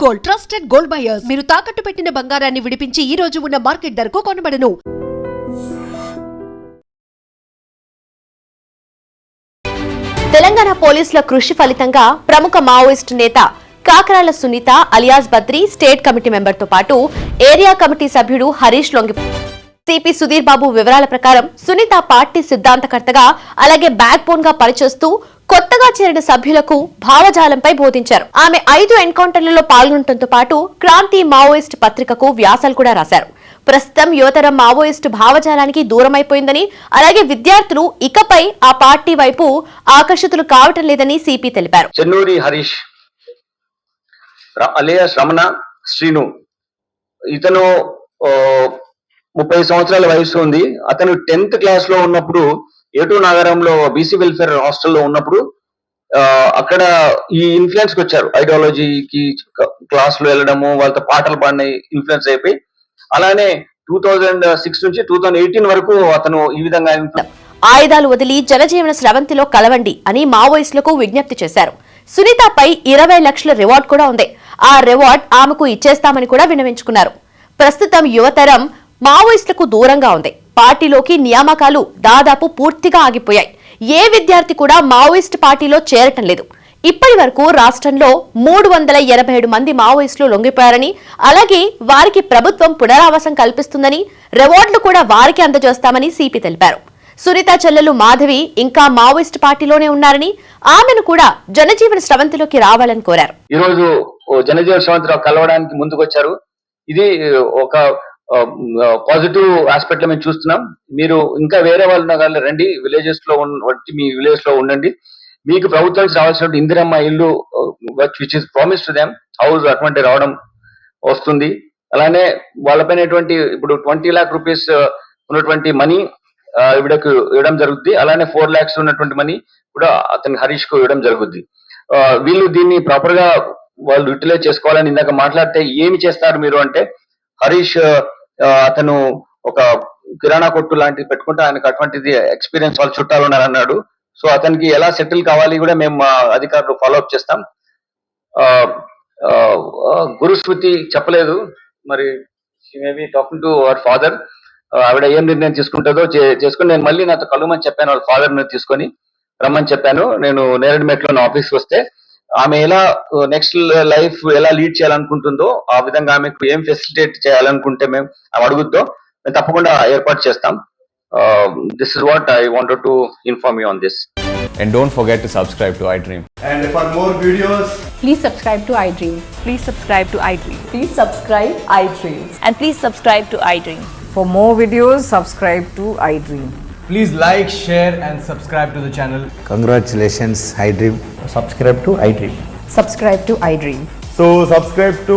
Gold, trusted gold buyers. మీరు తాకట్టు పెట్టిన బంగారాన్ని విడిపించి ఈ రోజు ఉన్న మార్కెట్ ధరకు కొనబడను. తెలంగాణ పోలీసుల కృషి ఫలితంగా ప్రముఖ మావోయిస్టు నేత Kakarala Sunitha alias Badri state committee member తో పాటు ఏరియా కమిటీ సభ్యుడు హరీష్ లొంగిపోయారు. సిపి సుధీర్ బాబు వివరాల ప్రకారం సునీత పార్టీ సిద్ధాంతకర్తగా అలాగే బ్యాక్ బోన్ గా పనిచేస్తూ కొత్తగా చేరిన సభ్యులకు భావజాలంపై బోధించారు. ఆమె 5 ఎన్కౌంటర్లలో పాల్గొనడంతో పాటు క్రాంతి మావోయిస్ట్ పత్రికకు వ్యాసాలు కూడా రాశారు. ప్రస్తుతం యువతరం మావోయిస్టు భావజాలానికి దూరమైపోయిందని అలాగే విద్యార్థులు ఇకపై ఆ పార్టీ వైపు ఆకర్షితులు కావటం లేదని సిపి తెలిపారు. చెన్నూరి హరీష్ అలియాస్ రమణ శ్రీను, ఇతను 30 సంవత్సరాల వయసు ఉంది. అతను 10th క్లాస్ లో ఉన్నప్పుడు ఏటూ నగరంలో బీసీ వెల్ఫేర్ హాస్టల్లో ఉన్నప్పుడు అక్కడ ఈ ఇన్ఫ్లుయెన్స్ కి వచ్చారు. ఐడియాలజీకి క్లాస్ లో వెళ్ళడము, వాళ్ళతో పాటలు పాడిన ఇన్ఫ్లుయెన్స్ అయిపోయి అలానే 2006 నుంచి 2018 వరకు అతను ఈ విధంగా ఆయుధాలు వదిలి జనజీవన స్రవంతిలో కలవండి అని మావోయిస్టులకు విజ్ఞప్తి చేశారు. సునీతపై 20 లక్షల రివార్డ్ కూడా ఉంది. ఆ రివార్డ్ ఆమెకు ఇచ్చేస్తామని కూడా విన్నవించుకున్నారు. ప్రస్తుతం యువతరం మావోయిస్టులకు దూరంగా ఉంది. పార్టీలోకి నియామకాలు దాదాపు పూర్తిగా ఆగిపోయాయి. ఏ విద్యార్థి కూడా మావోయిస్టు పార్టీలో చేరటం లేదు. ఇప్పటి వరకు రాష్ట్రంలో 387 మంది మావోయిస్టులు లొంగిపోయారని అలాగే వారికి ప్రభుత్వం పునరావాసం కల్పిస్తుందని రివార్డులు కూడా వారికి అందజేస్తామని సిపి తెలిపారు. సునీత చెల్లెలు మాధవి ఇంకా మావోయిస్టు పార్టీలోనే ఉన్నారని ఆమెను కూడా జనజీవన స్రవంతిలోకి రావాలని కోరారు. ఈ రోజు జనజీవన స్రవంతిలో కలవడానికి ముందుకొచ్చారు. ఇది ఒక పాజిటివ్ ఆస్పెక్ట్ లో మేము చూస్తున్నాం. మీరు ఇంకా వేరే వాళ్ళు రండి, విలేజెస్ లో వచ్చి మీ విలేజ్ లో ఉండండి. మీకు ప్రభుత్వానికి రావాల్సిన ఇందిరమ్మ ఇల్లు which is promise to them house అటువంటి రావడం వస్తుంది. అలానే వాళ్ళపైన ఇప్పుడు 20 lakh రూపీస్ ఉన్నటువంటి మనీ ఇవిడకు ఇవ్వడం జరుగుద్ది. అలానే 4 lakhs ఉన్నటువంటి మనీ కూడా అతని హరీష్ కు ఇవ్వడం జరుగుద్ది. వీళ్ళు దీన్ని ప్రాపర్ గా వాళ్ళు యూటిలైజ్ చేసుకోవాలని ఇందాక మాట్లాడితే ఏమి చేస్తారు మీరు అంటే, హరీష్ అతను ఒక కిరాణా కొట్టు లాంటిది పెట్టుకుంటే ఆయనకు అటువంటిది ఎక్స్పీరియన్స్ వాళ్ళ చుట్టాలు ఉన్నారన్నాడు. సో అతనికి ఎలా సెటిల్ కావాలి కూడా మేము అధికారులు ఫాలో అప్ చేస్తాం. గురుస్మృతి చెప్పలేదు, మరి maybe talking to our father. ఆవిడ ఏం నిర్ణయం తీసుకుంటుందో చేసుకుని నేను మళ్ళీ నాతో కలుమని చెప్పాను. వాళ్ళ ఫాదర్ ని తీసుకొని రమ్మని చెప్పాను. నేను నేరేడుమెట్లో నా ఆఫీస్కి వస్తే ఆమె ఎలా నెక్స్ట్ లైఫ్ ఎలా లీడ్ చేయాలనుకుంటుందో ఆ విధంగా ఆమెకు ఏం ఫెసిలిటేట్ చేయాలనుకుంటే మేము అడుగుతో మేము తప్పకుండా ఏర్పాటు చేస్తాం. This is what I wanted to inform you on this. And don't forget to subscribe to iDream. And for more videos, please subscribe to iDream. Please subscribe to iDream. Please subscribe iDream. And please subscribe to iDream. For more videos, subscribe to iDream. please like, share and subscribe to the channel. Congratulations, iDream. Subscribe to iDream. Subscribe to iDream. So subscribe to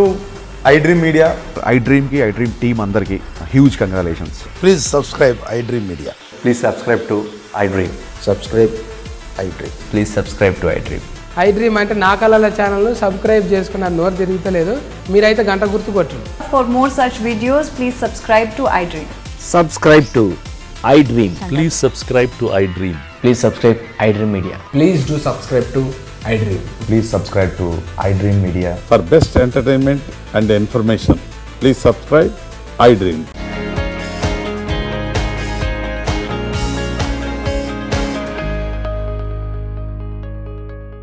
iDream Media. iDream ki iDream team andarki huge congratulations. Please subscribe iDream Media. Please subscribe to iDream. Subscribe iDream. Please subscribe to iDream. iDream అంటే నా కళల ఛానల్ను subscribe చేసుకున్న నోరు తిరుగుతలేదు, మీరైతే గంట గుర్తు కొట్టండి. For more such videos, please subscribe to iDream. Subscribe to iDream. Please subscribe to iDream. Please subscribe iDream Media. Please do subscribe to iDream. Please subscribe to iDream Media. For best entertainment and information, please subscribe iDream.